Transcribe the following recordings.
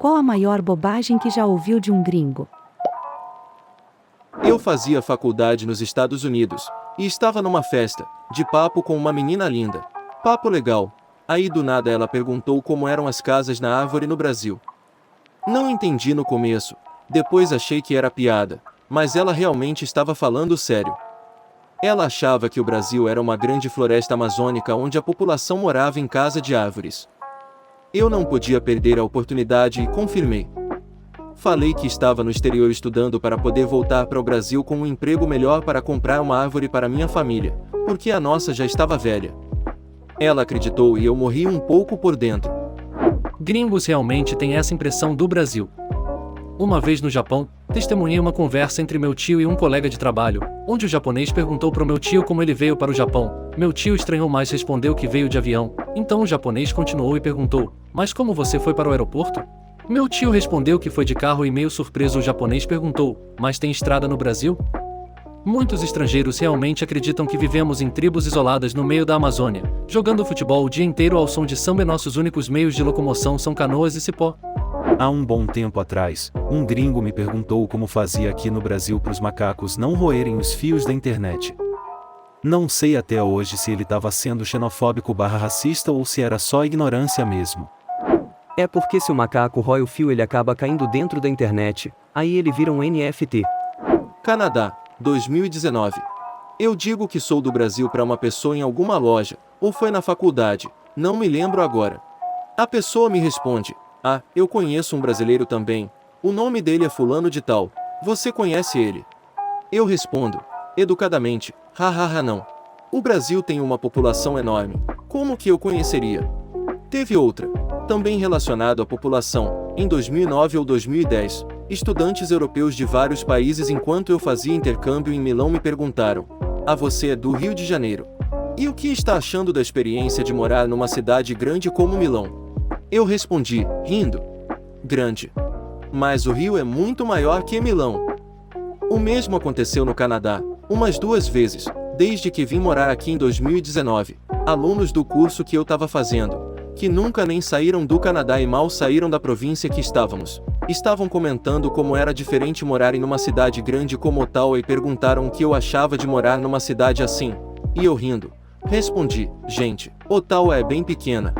Qual a maior bobagem que já ouviu de um gringo? Eu fazia faculdade nos Estados Unidos, e estava numa festa, de papo com uma menina linda. Papo legal. Aí do nada ela perguntou como eram as casas na árvore no Brasil. Não entendi no começo, depois achei que era piada, mas ela realmente estava falando sério. Ela achava que o Brasil era uma grande floresta amazônica onde a população morava em casa de árvores. Eu não podia perder a oportunidade e confirmei. Falei que estava no exterior estudando para poder voltar para o Brasil com um emprego melhor para comprar uma árvore para minha família, porque a nossa já estava velha. Ela acreditou e eu morri um pouco por dentro. Gringos realmente têm essa impressão do Brasil. Uma vez no Japão, testemunhei uma conversa entre meu tio e um colega de trabalho, onde o japonês perguntou para o meu tio como ele veio para o Japão. Meu tio estranhou, mas respondeu que veio de avião. Então o japonês continuou e perguntou: "Mas como você foi para o aeroporto?" Meu tio respondeu que foi de carro e, meio surpreso, o japonês perguntou: "Mas tem estrada no Brasil?" Muitos estrangeiros realmente acreditam que vivemos em tribos isoladas no meio da Amazônia, jogando futebol o dia inteiro ao som de samba e nossos únicos meios de locomoção são canoas e cipó. Há um bom tempo atrás, um gringo me perguntou como fazia aqui no Brasil para os macacos não roerem os fios da internet. Não sei até hoje se ele estava sendo xenofóbico/racista ou se era só ignorância mesmo. É porque se o macaco rói o fio ele acaba caindo dentro da internet, aí ele vira um NFT. Canadá, 2019. Eu digo que sou do Brasil para uma pessoa em alguma loja, ou foi na faculdade, não me lembro agora. A pessoa me responde: "Ah, eu conheço um brasileiro também, o nome dele é fulano de tal, você conhece ele?" Eu respondo, educadamente: "Hahaha não. O Brasil tem uma população enorme, como que eu conheceria?" Teve outra, também relacionado à população, em 2009 ou 2010, estudantes europeus de vários países enquanto eu fazia intercâmbio em Milão me perguntaram: "Ah, você é do Rio de Janeiro? E o que está achando da experiência de morar numa cidade grande como Milão?" Eu respondi, rindo: "Grande. Mas o Rio é muito maior que Milão." O mesmo aconteceu no Canadá, umas 2 vezes, desde que vim morar aqui em 2019. Alunos do curso que eu estava fazendo, que nunca nem saíram do Canadá e mal saíram da província que estávamos, estavam comentando como era diferente morar em uma cidade grande como Ottawa e perguntaram o que eu achava de morar numa cidade assim. E eu rindo, respondi: "Gente, Ottawa é bem pequena.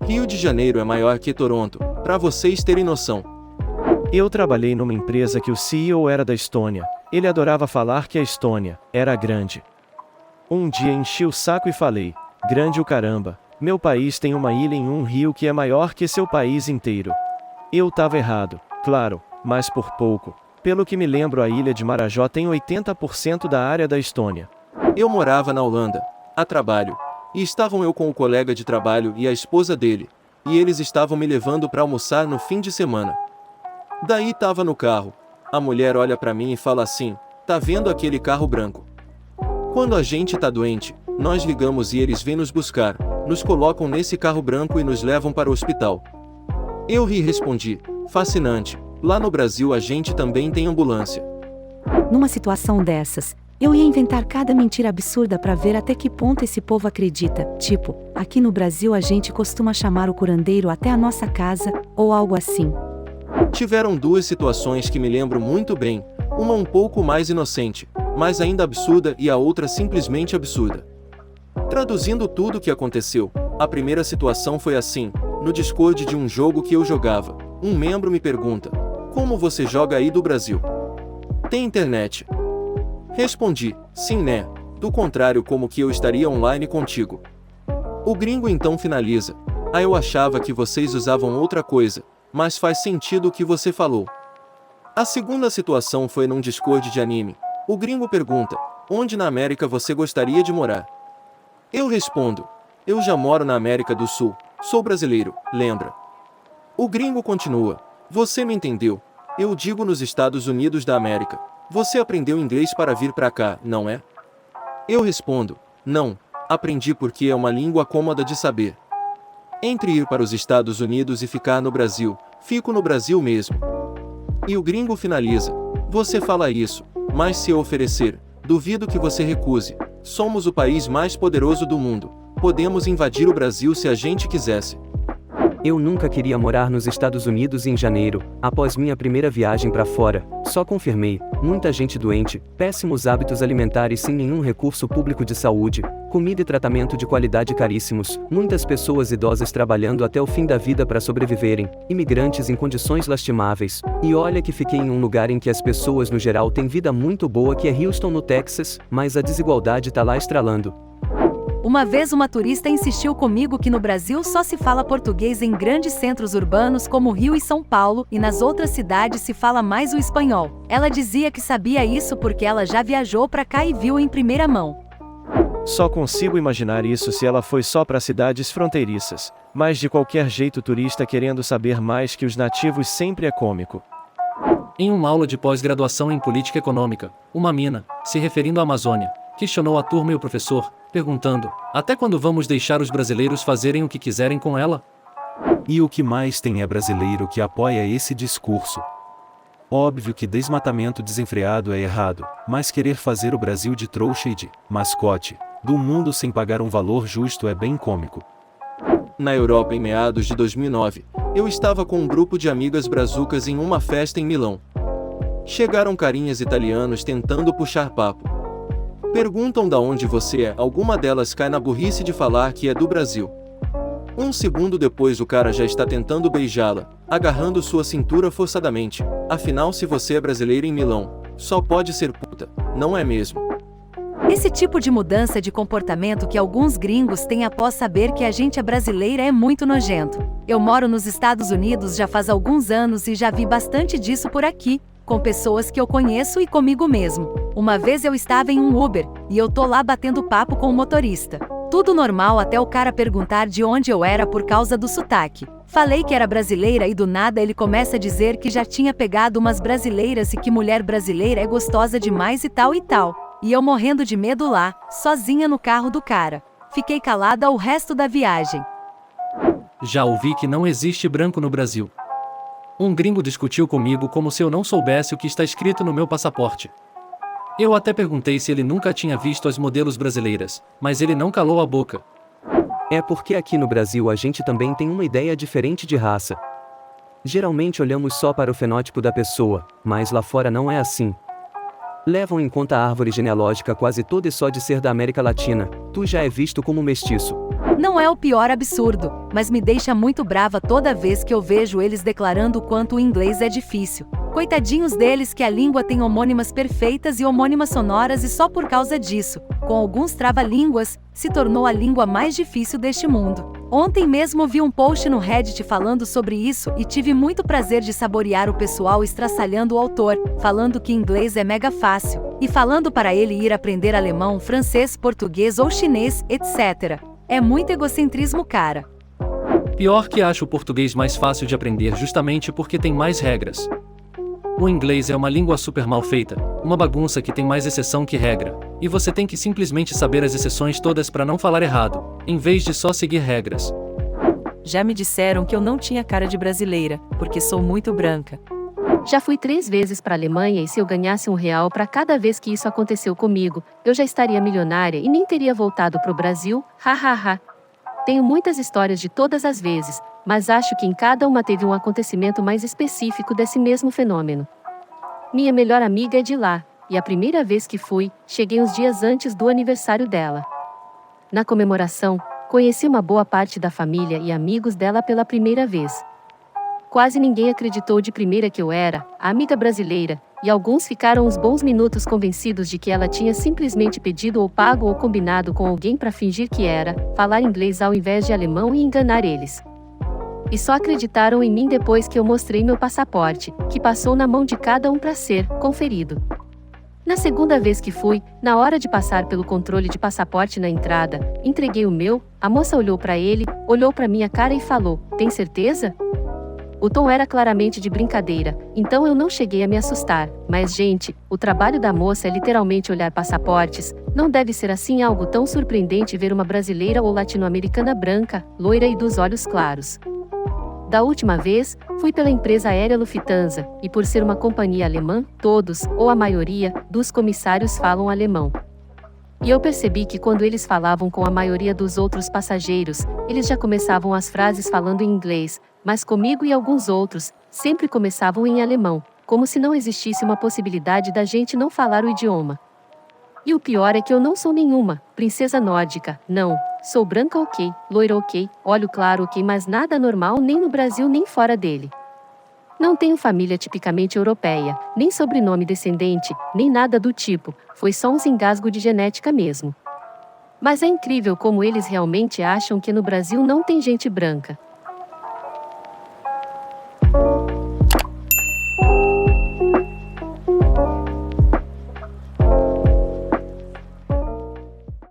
Rio de Janeiro é maior que Toronto, para vocês terem noção." Eu trabalhei numa empresa que o CEO era da Estônia. Ele adorava falar que a Estônia era grande. Um dia enchi o saco e falei: "Grande o caramba, meu país tem uma ilha em um rio que é maior que seu país inteiro." Eu tava errado, claro, mas por pouco. Pelo que me lembro, a ilha de Marajó tem 80% da área da Estônia. Eu morava na Holanda, a trabalho, e estavam eu com o colega de trabalho e a esposa dele, e eles estavam me levando para almoçar no fim de semana. Daí tava no carro, a mulher olha para mim e fala assim: "Tá vendo aquele carro branco? Quando a gente tá doente, nós ligamos e eles vêm nos buscar, nos colocam nesse carro branco e nos levam para o hospital." Eu ri e respondi: "Fascinante, lá no Brasil a gente também tem ambulância." Numa situação dessas, eu ia inventar cada mentira absurda para ver até que ponto esse povo acredita, tipo, aqui no Brasil a gente costuma chamar o curandeiro até a nossa casa, ou algo assim. Tiveram 2 situações que me lembro muito bem, uma um pouco mais inocente, mas ainda absurda, e a outra simplesmente absurda. Traduzindo tudo o que aconteceu, a primeira situação foi assim: no Discord de um jogo que eu jogava, um membro me pergunta: "Como você joga aí do Brasil? Tem internet?" Respondi: "Sim, né? Do contrário, como que eu estaria online contigo?" O gringo então finaliza: "Ah, eu achava que vocês usavam outra coisa, mas faz sentido o que você falou." A segunda situação foi num Discord de anime. O gringo pergunta: "Onde na América você gostaria de morar?" Eu respondo: "Eu já moro na América do Sul, sou brasileiro, lembra?" O gringo continua: "Você me entendeu? Eu digo nos Estados Unidos da América. Você aprendeu inglês para vir para cá, não é?" Eu respondo: "Não, aprendi porque é uma língua cômoda de saber. Entre ir para os Estados Unidos e ficar no Brasil, fico no Brasil mesmo." E o gringo finaliza: "Você fala isso, mas se eu oferecer, duvido que você recuse. Somos o país mais poderoso do mundo. Podemos invadir o Brasil se a gente quisesse." Eu nunca queria morar nos Estados Unidos e em janeiro, após minha primeira viagem para fora, só confirmei, muita gente doente, péssimos hábitos alimentares sem nenhum recurso público de saúde, comida e tratamento de qualidade caríssimos, muitas pessoas idosas trabalhando até o fim da vida para sobreviverem, imigrantes em condições lastimáveis, e olha que fiquei em um lugar em que as pessoas no geral têm vida muito boa, que é Houston no Texas, mas a desigualdade tá lá estralando. Uma vez uma turista insistiu comigo que no Brasil só se fala português em grandes centros urbanos como Rio e São Paulo, e nas outras cidades se fala mais o espanhol. Ela dizia que sabia isso porque ela já viajou para cá e viu em primeira mão. Só consigo imaginar isso se ela foi só para cidades fronteiriças. Mas de qualquer jeito, turista querendo saber mais que os nativos sempre é cômico. Em uma aula de pós-graduação em política econômica, uma mina, se referindo à Amazônia, questionou a turma e o professor, perguntando: até quando vamos deixar os brasileiros fazerem o que quiserem com ela? E o que mais tem é brasileiro que apoia esse discurso. Óbvio que desmatamento desenfreado é errado, mas querer fazer o Brasil de trouxa e de mascote do mundo sem pagar um valor justo é bem cômico. Na Europa, em meados de 2009, eu estava com um grupo de amigas brazucas em uma festa em Milão. Chegaram carinhas italianos tentando puxar papo. Perguntam da onde você é, alguma delas cai na burrice de falar que é do Brasil. Um segundo depois o cara já está tentando beijá-la, agarrando sua cintura forçadamente. Afinal, se você é brasileira em Milão, só pode ser puta, não é mesmo? Esse tipo de mudança de comportamento que alguns gringos têm após saber que a gente é brasileira é muito nojento. Eu moro nos Estados Unidos já faz alguns anos e já vi bastante disso por aqui, com pessoas que eu conheço e comigo mesmo. Uma vez eu estava em um Uber, e eu tô lá batendo papo com o motorista. Tudo normal até o cara perguntar de onde eu era por causa do sotaque. Falei que era brasileira e do nada ele começa a dizer que já tinha pegado umas brasileiras e que mulher brasileira é gostosa demais e tal e tal. E eu morrendo de medo lá, sozinha no carro do cara. Fiquei calada o resto da viagem. Já ouvi que não existe branco no Brasil. Um gringo discutiu comigo como se eu não soubesse o que está escrito no meu passaporte. Eu até perguntei se ele nunca tinha visto as modelos brasileiras, mas ele não calou a boca. É porque aqui no Brasil a gente também tem uma ideia diferente de raça. Geralmente olhamos só para o fenótipo da pessoa, mas lá fora não é assim. Levam em conta a árvore genealógica quase toda e só de ser da América Latina, tu já é visto como mestiço. Não é o pior absurdo, mas me deixa muito brava toda vez que eu vejo eles declarando o quanto o inglês é difícil. Coitadinhos deles que a língua tem homônimas perfeitas e homônimas sonoras e só por causa disso, com alguns trava-línguas, se tornou a língua mais difícil deste mundo. Ontem mesmo vi um post no Reddit falando sobre isso e tive muito prazer de saborear o pessoal estraçalhando o autor, falando que inglês é mega fácil, e falando para ele ir aprender alemão, francês, português ou chinês, etc. É muito egocentrismo, cara. Pior que acho o português mais fácil de aprender justamente porque tem mais regras. O inglês é uma língua super mal feita, uma bagunça que tem mais exceção que regra, e você tem que simplesmente saber as exceções todas para não falar errado, em vez de só seguir regras. Já me disseram que eu não tinha cara de brasileira, porque sou muito branca. Já fui 3 vezes para a Alemanha e se eu ganhasse R$1 para cada vez que isso aconteceu comigo, eu já estaria milionária e nem teria voltado pro Brasil, hahaha. Tenho muitas histórias de todas as vezes, mas acho que em cada uma teve um acontecimento mais específico desse mesmo fenômeno. Minha melhor amiga é de lá, e a primeira vez que fui, cheguei uns dias antes do aniversário dela. Na comemoração, conheci uma boa parte da família e amigos dela pela primeira vez. Quase ninguém acreditou de primeira que eu era a amiga brasileira, e alguns ficaram uns bons minutos convencidos de que ela tinha simplesmente pedido ou pago ou combinado com alguém para fingir que era, falar inglês ao invés de alemão e enganar eles. E só acreditaram em mim depois que eu mostrei meu passaporte, que passou na mão de cada um para ser conferido. Na segunda vez que fui, na hora de passar pelo controle de passaporte na entrada, entreguei o meu, a moça olhou para ele, olhou para minha cara e falou: "Tem certeza?" O tom era claramente de brincadeira, então eu não cheguei a me assustar, mas gente, o trabalho da moça é literalmente olhar passaportes, não deve ser assim algo tão surpreendente ver uma brasileira ou latino-americana branca, loira e dos olhos claros. Da última vez, fui pela empresa aérea Lufthansa, e por ser uma companhia alemã, todos, ou a maioria, dos comissários falam alemão. E eu percebi que quando eles falavam com a maioria dos outros passageiros, eles já começavam as frases falando em inglês, Mas comigo e alguns outros, sempre começavam em alemão, como se não existisse uma possibilidade da gente não falar o idioma. E o pior é que eu não sou nenhuma princesa nórdica, não. Sou branca ok, loira ok, olho claro ok, mas nada normal nem no Brasil nem fora dele. Não tenho família tipicamente europeia, nem sobrenome descendente, nem nada do tipo, foi só um engasgo de genética mesmo. Mas é incrível como eles realmente acham que no Brasil não tem gente branca.